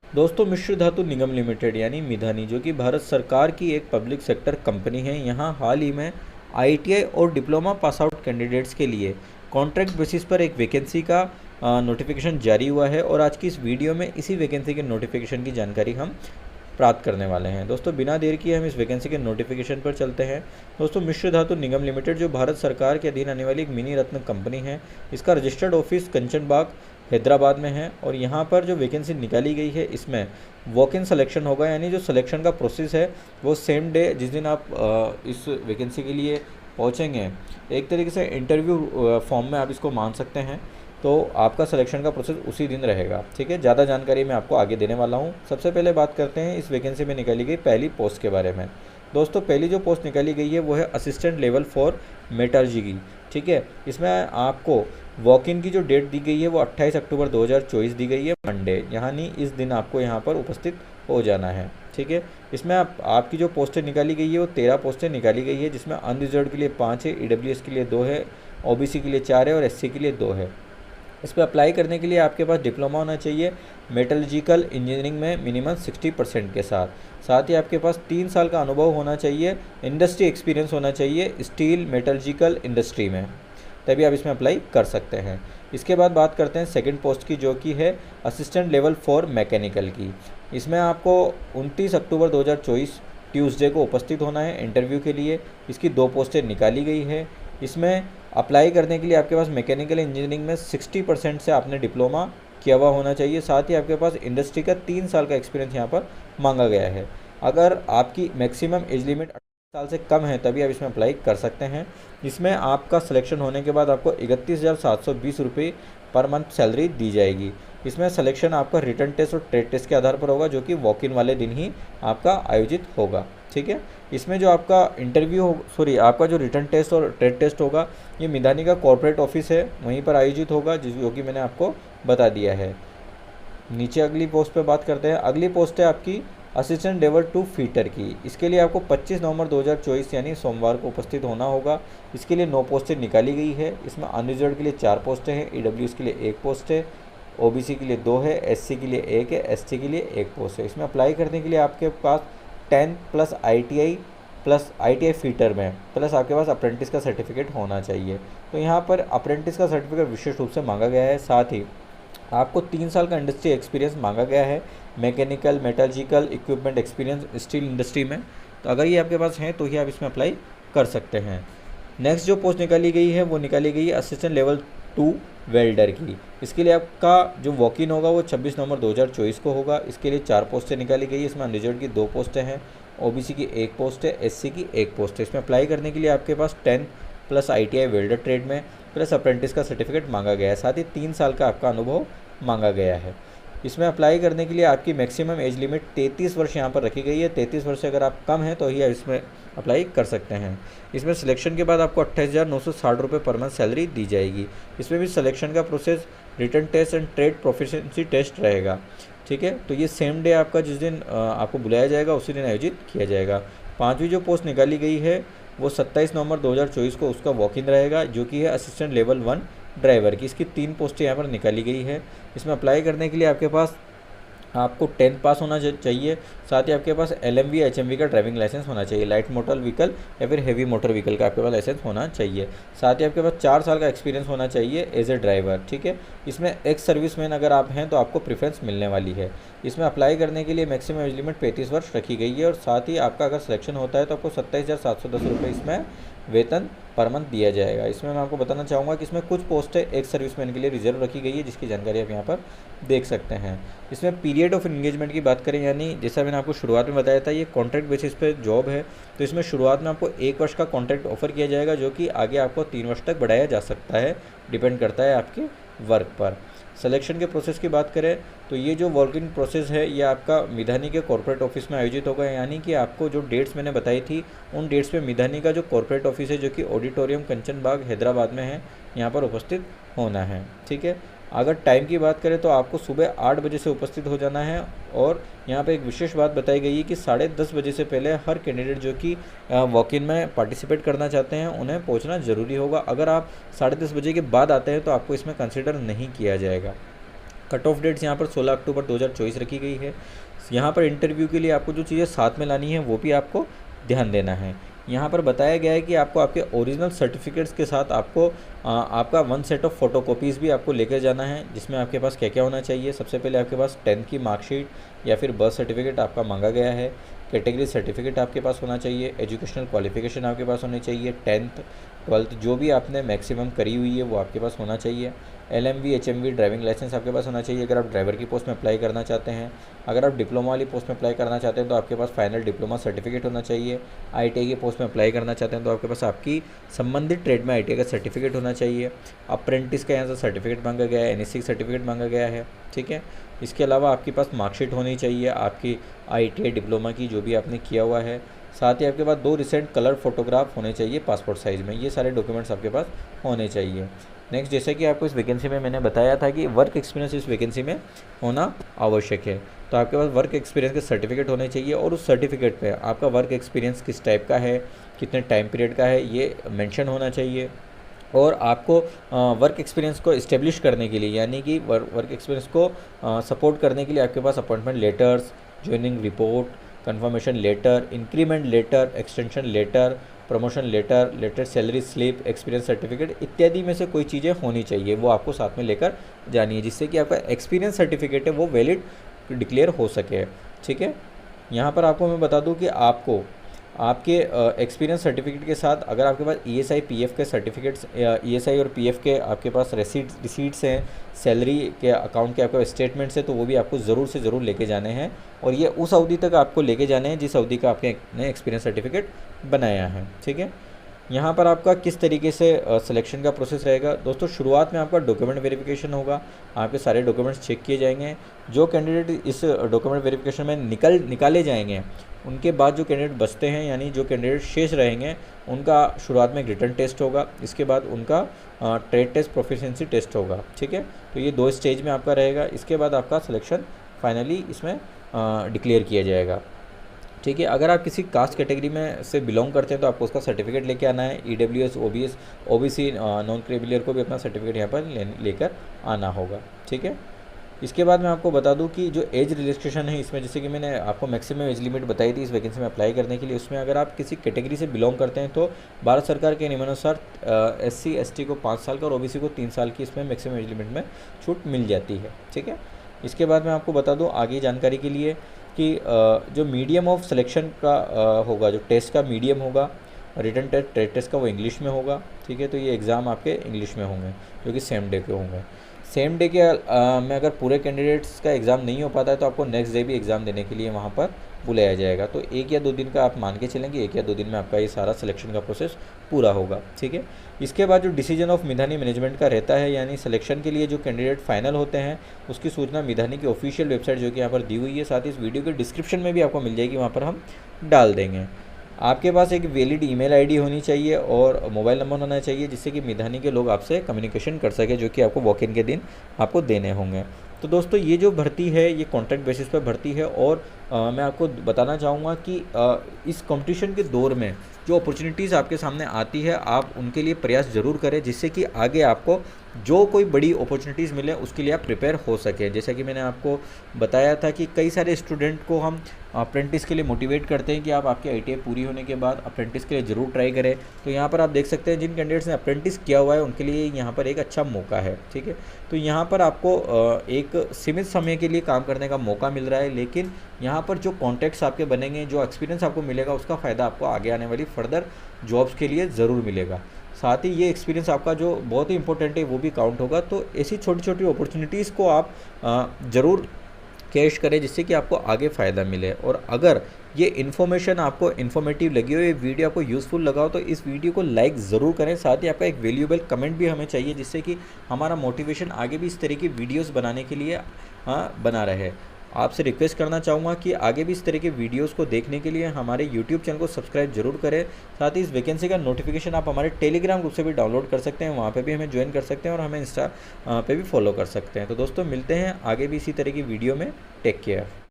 दोस्तों, मिश्र धातु निगम लिमिटेड यानी मिधानी, जो कि भारत सरकार की एक पब्लिक सेक्टर कंपनी है, यहाँ हाल ही में आईटीआई और डिप्लोमा पास आउट कैंडिडेट्स के लिए कॉन्ट्रैक्ट बेसिस पर एक वैकेंसी का नोटिफिकेशन जारी हुआ है। और आज की इस वीडियो में इसी वैकेंसी के नोटिफिकेशन की जानकारी हम प्राप्त करने वाले हैं। दोस्तों, बिना देर किए हम इस वैकेंसी के नोटिफिकेशन पर चलते हैं। दोस्तों, मिश्र धातु निगम लिमिटेड जो भारत सरकार के अधीन आने वाली एक मिनी रत्न कंपनी है, इसका रजिस्टर्ड ऑफिस कंचन बाग हैदराबाद में है। और यहाँ पर जो वैकेंसी निकाली गई है, इसमें वॉक इन सिलेक्शन होगा, यानी जो सिलेक्शन का प्रोसेस है वो सेम डे जिस दिन आप इस वैकेंसी के लिए पहुँचेंगे, एक तरीके से इंटरव्यू फॉर्म में आप इसको मान सकते हैं, तो आपका सिलेक्शन का प्रोसेस उसी दिन रहेगा। ठीक है, ज़्यादा जानकारी मैं आपको आगे देने वाला हूँ। सबसे पहले बात करते हैं इस वैकेंसी में निकाली गई पहली पोस्ट के बारे में। दोस्तों, पहली जो पोस्ट निकाली गई है वो है असिस्टेंट लेवल 4 मेटलर्जी की। ठीक है, इसमें आपको वॉक इन की जो डेट दी गई है वो 28 अक्टूबर 2024 दी गई है, मंडे, यानी इस दिन आपको यहाँ पर उपस्थित हो जाना है। ठीक है, इसमें आपकी जो पोस्टें निकाली गई है वो 13 पोस्टें निकाली गई है, जिसमें अनरिजर्व के लिए 5 है, ईडब्ल्यूएस के लिए 2 है, ओबीसी के लिए 4 है और एससी के लिए 2 है। इस पर अप्लाई करने के लिए आपके पास डिप्लोमा होना चाहिए मेटलर्जिकल इंजीनियरिंग में मिनिमम 60% के साथ ही आपके पास 3 साल का अनुभव होना चाहिए, इंडस्ट्री एक्सपीरियंस होना चाहिए स्टील मेटलर्जिकल इंडस्ट्री में, तभी आप इसमें अप्लाई कर सकते हैं। इसके बाद बात करते हैं सेकंड पोस्ट की, जो कि है असिस्टेंट लेवल 4 मैकेनिकल की। इसमें आपको 29 अक्टूबर 2024 ट्यूसडे को उपस्थित होना है इंटरव्यू के लिए। इसकी 2 पोस्टें निकाली गई है। इसमें अप्लाई करने के लिए आपके पास मैकेनिकल इंजीनियरिंग में 60% से आपने डिप्लोमा किया हुआ होना चाहिए, साथ ही आपके पास इंडस्ट्री का 3 साल का एक्सपीरियंस यहाँ पर मांगा गया है। अगर आपकी मैक्सिमम एज लिमिट 18 साल से कम है तभी आप इसमें अप्लाई कर सकते हैं। इसमें आपका सिलेक्शन होने के बाद आपको 31,720 रुपये पर मंथ सैलरी दी जाएगी। इसमें सिलेक्शन आपका रिटर्न टेस्ट और ट्रेड टेस्ट के आधार पर होगा, जो कि वॉक इन वाले दिन ही आपका आयोजित होगा। ठीक है, इसमें जो आपका आपका जो रिटर्न टेस्ट और ट्रेड टेस्ट होगा, ये मिधानी का कॉर्पोरेट ऑफिस है, वहीं पर आयोजित होगा, जो कि मैंने आपको बता दिया है। नीचे अगली पोस्ट पे बात करते हैं। अगली पोस्ट है आपकी असिस्टेंट लेवल 2 फीटर की। इसके लिए आपको 25 नवंबर 2024 यानी सोमवार को उपस्थित होना होगा। इसके लिए 9 पोस्टें निकाली गई है। इसमें अनरिजर्व के लिए 4 पोस्टें हैं, ईडब्ल्यूएस के लिए 1 पोस्ट है, ओबीसी के लिए 2 है, एससी के लिए 1 है, एसटी के लिए 1 पोस्ट है। इसमें अप्लाई करने के लिए आपके पास 10 प्लस आईटीआई फीटर में प्लस आपके पास अप्रेंटिस का सर्टिफिकेट होना चाहिए। तो यहाँ पर अप्रेंटिस का सर्टिफिकेट विशेष रूप से मांगा गया है। साथ ही आपको 3 साल का इंडस्ट्री एक्सपीरियंस मांगा गया है, mechanical metallurgical equipment experience steel industry में। तो अगर ये आपके पास है तो ही आप इसमें अप्लाई कर सकते हैं। नेक्स्ट जो पोस्ट निकाली गई है वो निकाली गई है असिस्टेंट लेवल 2 वेल्डर की। इसके लिए आपका जो वॉक इन होगा वो 26 नवंबर 2024 को होगा। इसके लिए 4 पोस्टें निकाली गई है। इसमें अनरिजर्व की 2 पोस्टें हैं, ओबीसी की 1 पोस्ट है, एससी की 1 पोस्ट है। इसमें अप्लाई करने के लिए आपके पास 10 प्लस आईटीआई वेल्डर ट्रेड में प्लस अप्रेंटिस का सर्टिफिकेट मांगा गया है, साथ ही 3 साल का आपका अनुभव मांगा गया है। इसमें अप्लाई करने के लिए आपकी मैक्सिमम एज लिमिट 33 वर्ष यहाँ पर रखी गई है। 33 वर्ष से अगर आप कम हैं तो ही आप इसमें अप्लाई कर सकते हैं। इसमें सिलेक्शन के बाद आपको 28,960 रुपये पर मंथ सैलरी दी जाएगी। इसमें भी सिलेक्शन का process written test and trade proficiency test रहेगा। ठीक है, तो ये सेम डे आपका जिस दिन आपको बुलाया जाएगा उसी दिन आयोजित किया जाएगा। 5वीं जो पोस्ट निकाली गई है वो 27 नवंबर 2024 को उसका वॉक इन रहेगा, जो कि है असिस्टेंट लेवल 1 ड्राइवर की। इसकी 3 पोस्टें यहाँ पर निकाली गई है। इसमें अप्लाई करने के लिए आपके पास आपको 10th पास होना चाहिए, साथ ही आपके पास एलएमवी एचएमवी का ड्राइविंग लाइसेंस होना चाहिए, लाइट मोटर व्हीकल या फिर हेवी मोटर व्हीकल का आपके पास लाइसेंस होना चाहिए। साथ ही आपके पास 4 साल का एक्सपीरियंस होना चाहिए एज ए ड्राइवर। ठीक है, इसमें एक्स सर्विसमैन अगर आप हैं तो आपको प्रेफरेंस मिलने वाली है। इसमें अप्लाई करने के लिए मैक्सिमम एज लिमिट 35 वर्ष रखी गई है। और साथ ही आपका अगर सिलेक्शन होता है तो आपको 27,710 रुपये इसमें वेतन पर मंथ दिया जाएगा। इसमें मैं आपको बताना चाहूँगा कि इसमें कुछ पोस्टें एक सर्विसमैन के लिए रिजर्व रखी गई है, जिसकी जानकारी आप यहाँ पर देख सकते हैं। इसमें पीरियड ऑफ इंगेजमेंट की बात करें, यानी जैसा मैंने आपको शुरुआत में बताया था, ये कॉन्ट्रैक्ट बेसिस पे जॉब है। तो इसमें शुरुआत में आपको 1 वर्ष का कॉन्ट्रैक्ट ऑफर किया जाएगा, जो कि आगे आपको 3 वर्ष तक बढ़ाया जा सकता है, डिपेंड करता है आपके वर्क पर। सिलेक्शन के प्रोसेस की बात करें तो ये जो वर्किंग प्रोसेस है ये आपका मिधानी के कॉर्पोरेट ऑफिस में आयोजित होगा, यानी कि आपको जो डेट्स मैंने बताई थी उन डेट्स पे मिधानी का जो कॉर्पोरेट ऑफिस है, जो कि ऑडिटोरियम कंचन बाग हैदराबाद में है, यहाँ पर उपस्थित होना है। ठीक है, अगर टाइम की बात करें तो आपको सुबह 8 बजे से उपस्थित हो जाना है। और यहाँ पे एक विशेष बात बताई गई है कि 10:30 बजे से पहले हर कैंडिडेट जो कि वॉक इन में पार्टिसिपेट करना चाहते हैं उन्हें पहुँचना ज़रूरी होगा। अगर आप 10:30 बजे के बाद आते हैं तो आपको इसमें कंसिडर नहीं किया जाएगा। कट ऑफ डेट्स यहाँ पर 16 अक्टूबर 2024 रखी गई है। यहाँ पर इंटरव्यू के लिए आपको जो चीज़ें साथ में लानी है वो भी आपको ध्यान देना है। यहाँ पर बताया गया है कि आपको आपके ओरिजिनल सर्टिफिकेट्स के साथ आपको आपका 1 सेट ऑफ फोटोकॉपीज़ भी आपको लेकर जाना है, जिसमें आपके पास क्या क्या होना चाहिए। सबसे पहले आपके पास 10th की मार्कशीट या फिर बर्थ सर्टिफिकेट आपका मांगा गया है। कैटेगरी सर्टिफिकेट आपके पास होना चाहिए। एजुकेशनल क्वालिफिकेशन आपके पास होनी चाहिए। 10th 12th जो भी आपने मैक्सिमम करी हुई है वो आपके पास होना चाहिए। LMV HMV ड्राइविंग लाइसेंस आपके पास होना चाहिए अगर आप ड्राइवर की पोस्ट में अप्लाई करना चाहते हैं। अगर आप डिप्लोमा वाली पोस्ट में अप्लाई करना चाहते हैं तो आपके पास फाइनल डिप्लोमा सर्टिफिकेट होना चाहिए। ITI की पोस्ट में अप्लाई करना चाहते हैं तो आपके पास आपकी संबंधित ट्रेड में ITI का सर्टिफिकेट होना चाहिए। अप्रेंटिस का यहाँ से सर्टिफिकेट मांगा गया है। NSC सर्टिफिकेट मांगा गया है, ठीक है। इसके अलावा आपके पास मार्कशीट होनी चाहिए आपकी ITI डिप्लोमा की जो भी आपने किया हुआ है। साथ ही आपके पास 2 रिसेंट कलर फोटोग्राफ होने चाहिए पासपोर्ट साइज़ में। ये सारे डॉक्यूमेंट्स आपके पास होने चाहिए। नेक्स्ट, जैसे कि आपको इस वैकेंसी में मैंने बताया था कि वर्क एक्सपीरियंस इस वैकेंसी में होना आवश्यक है, तो आपके पास वर्क एक्सपीरियंस के सर्टिफिकेट होने चाहिए और उस सर्टिफिकेट पे आपका वर्क एक्सपीरियंस किस टाइप का है, कितने टाइम पीरियड का है, ये मेंशन होना चाहिए। और आपको वर्क एक्सपीरियंस को इस्टेब्लिश करने के लिए यानी कि वर्क एक्सपीरियंस को सपोर्ट करने के लिए आपके पास appointment letters, joining report, confirmation letter, increment letter, extension letter, promotion letter, latest salary slip, experience certificate इत्यादि में से कोई चीज़ें होनी चाहिए, वो आपको साथ में लेकर जानी है, जिससे कि आपका एक्सपीरियंस सर्टिफिकेट है वो वैलिड डिक्लेयर हो सके, ठीक है। यहाँ पर आपको मैं बता दूँ कि आपको आपके एक्सपीरियंस सर्टिफिकेट के साथ अगर आपके पास ESI PF के सर्टिफिकेट्स ESI और PF के आपके पास रिसीट्स हैं, सैलरी के अकाउंट के आपके स्टेटमेंट्स हैं, तो वो भी आपको ज़रूर से ज़रूर लेके जाने हैं और ये उस अवधि तक आपको लेके जाने हैं जिस अवधि का आपने एक्सपीरियंस सर्टिफिकेट बनाया है, ठीक है। यहाँ पर आपका किस तरीके से सिलेक्शन का प्रोसेस रहेगा दोस्तों। शुरुआत में आपका डॉक्यूमेंट वेरिफिकेशन होगा, आपके सारे डॉक्यूमेंट्स चेक किए जाएंगे। जो कैंडिडेट इस डॉक्यूमेंट वेरिफिकेशन में निकाले जाएंगे, उनके बाद जो कैंडिडेट बचते हैं यानी जो कैंडिडेट शेष रहेंगे, उनका शुरुआत में एक रिटन टेस्ट होगा, इसके बाद उनका ट्रेड टेस्ट, प्रोफिशिएंसी टेस्ट होगा, ठीक है। तो ये 2 स्टेज में आपका रहेगा। इसके बाद आपका सिलेक्शन फाइनली इसमें डिक्लेयर किया जाएगा, ठीक है। अगर आप किसी कास्ट कैटेगरी में से बिलोंग करते हैं तो आपको उसका सर्टिफिकेट लेके आना है। EWS OBC नॉन क्रिमिलियर को भी अपना सर्टिफिकेट यहाँ पर लेकर आना होगा, ठीक है। इसके बाद मैं आपको बता दूं कि जो एज रिलैक्सेशन है इसमें, जैसे कि मैंने आपको मैक्सिमम एज लिमिट बताई थी इस वैकेंसी में अप्लाई करने के लिए, उसमें अगर आप किसी कैटेगरी से बिलोंग करते हैं तो भारत सरकार के नियमानुसार SC ST को 5 साल का और OBC को 3 साल की इसमें मैक्सिमम एज लिमिट में छूट मिल जाती है, ठीक है। इसके बाद मैं आपको बता दूँ आगे जानकारी के लिए कि जो मीडियम ऑफ सिलेक्शन का होगा, जो टेस्ट का मीडियम होगा, रिटन टेस्ट, ट्रेड टेस्ट का वो इंग्लिश में होगा, ठीक है। तो ये एग्ज़ाम आपके इंग्लिश में होंगे जो कि सेम डे के होंगे। सेम डे के में अगर पूरे कैंडिडेट्स का एग्ज़ाम नहीं हो पाता है तो आपको नेक्स्ट डे भी एग्ज़ाम देने के लिए वहाँ पर बुलाया जाएगा। तो 1 या 2 दिन का आप मान के चलेंगे, 1 या 2 दिन में आपका ये सारा सिलेक्शन का प्रोसेस पूरा होगा, ठीक है। इसके बाद जो डिसीजन ऑफ मिधानी मैनेजमेंट का रहता है, यानी सिलेक्शन के लिए जो कैंडिडेट फाइनल होते हैं उसकी सूचना मिधानी की ऑफिशियल वेबसाइट जो कि यहाँ पर दी हुई है, साथ ही इस वीडियो के डिस्क्रिप्शन में भी आपको मिल जाएगी, वहाँ पर हम डाल देंगे। आपके पास एक वैलिड ईमेल आईडी होनी चाहिए और मोबाइल नंबर होना चाहिए जिससे कि मिधानी के लोग आपसे कम्युनिकेशन कर सके, जो कि आपको वॉक इन के दिन आपको देने होंगे। तो दोस्तों ये जो भर्ती है ये कॉन्ट्रैक्ट बेसिस पर भर्ती है और मैं आपको बताना चाहूँगा कि इस कंपटीशन के दौर में जो अपॉर्चुनिटीज़ आपके सामने आती है आप उनके लिए प्रयास ज़रूर करें, जिससे कि आगे आपको जो कोई बड़ी अपॉर्चुनिटीज़ मिले उसके लिए आप प्रिपेयर हो सके। जैसा कि मैंने आपको बताया था कि कई सारे स्टूडेंट को हम अप्रेंटिस के लिए मोटिवेट करते हैं कि आप आपकी ITI पूरी होने के बाद अप्रेंटिस के लिए ज़रूर ट्राई करें। तो यहाँ पर आप देख सकते हैं जिन कैंडिडेट्स ने अप्रेंटिस किया हुआ है उनके लिए यहाँ पर एक अच्छा मौका है, ठीक है। तो यहाँ पर आपको एक सीमित समय के लिए काम करने का मौका मिल रहा है, लेकिन यहाँ पर जो कॉन्टैक्ट्स आपके बनेंगे, जो एक्सपीरियंस आपको मिलेगा, उसका फ़ायदा आपको आगे आने वाली फर्दर जॉब्स के लिए ज़रूर मिलेगा। साथ ही ये एक्सपीरियंस आपका जो बहुत ही इंपॉर्टेंट है वो भी काउंट होगा। तो ऐसी छोटी छोटी अपॉर्चुनिटीज़ को आप ज़रूर कैश करें जिससे कि आपको आगे फ़ायदा मिले। और अगर ये इन्फॉर्मेशन आपको इन्फॉर्मेटिव लगी हो, ये वीडियो आपको यूज़फुल लगा हो, तो इस वीडियो को लाइक ज़रूर करें। साथ ही आपका एक वैल्यूएबल कमेंट भी हमें चाहिए जिससे कि हमारा मोटिवेशन आगे भी इस तरह की वीडियोज़ बनाने के लिए बना रहे। आपसे रिक्वेस्ट करना चाहूँगा कि आगे भी इस तरह के वीडियोस को देखने के लिए हमारे YouTube चैनल को सब्सक्राइब जरूर करें। साथ ही इस वैकेंसी का नोटिफिकेशन आप हमारे टेलीग्राम ग्रुप से भी डाउनलोड कर सकते हैं, वहाँ पे भी हमें ज्वाइन कर सकते हैं और हमें इंस्टा पे भी फॉलो कर सकते हैं। तो दोस्तों मिलते हैं आगे भी इसी तरह की वीडियो में। Take care.